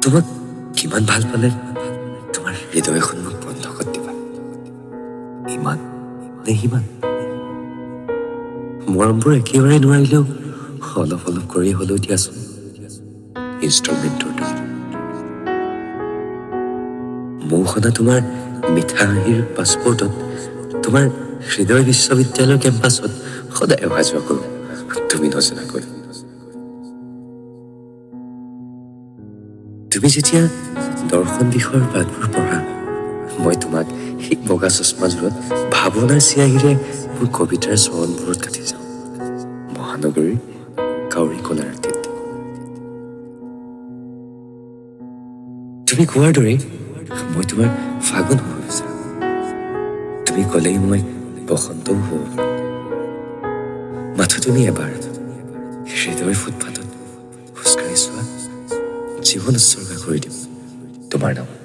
তোমাক কিমান ভাল পালে তোমাৰ হৃদয়খন মোক বন্ধ কৰি দিবা। ইমান নে হিমান? মৰমবোৰ একেবাৰে নোৱাৰিলেও অলপ অলপ কৰি হ'লেও দিয়াচোন, ইনষ্ট্ৰুমেণ্টৰ দৰে। মৌ সনা তোমাৰ মিঠা হাঁহিৰ পাছপৰ্টত, তোমাৰ হৃদয় বিশ্ববিদ্যালয়ৰ কেম্পাছত সদায় অহা যোৱা কৰোঁ, তুমি নজনাকৈ। তুমি যেতিয়া দৰ্শন বিষয়ৰ পাঠবোৰ পঢ়া, মই তোমাক সেই বগা চশমাযোৰত ভাৱনাৰ চিয়াহীৰে মোৰ কবিতাৰ চৰণবোৰত কাটি যাওঁ, মহানগৰীৰ কাউৰী কলা ৰাতিত। তুমি কোৱাৰ দৰেই মই তোমাৰ ফাগুন হ'ব বিচাৰোঁ। তুমি ক'লেই মই বসন্তও হ'ব পাৰোঁ। মাথো তুমি এবাৰ হৃদয়ৰ ফুটপাথত খোজকাঢ়ি চোৱা, জীৱন উৎসৰ্গা কৰি দিম তোমাৰ নামত।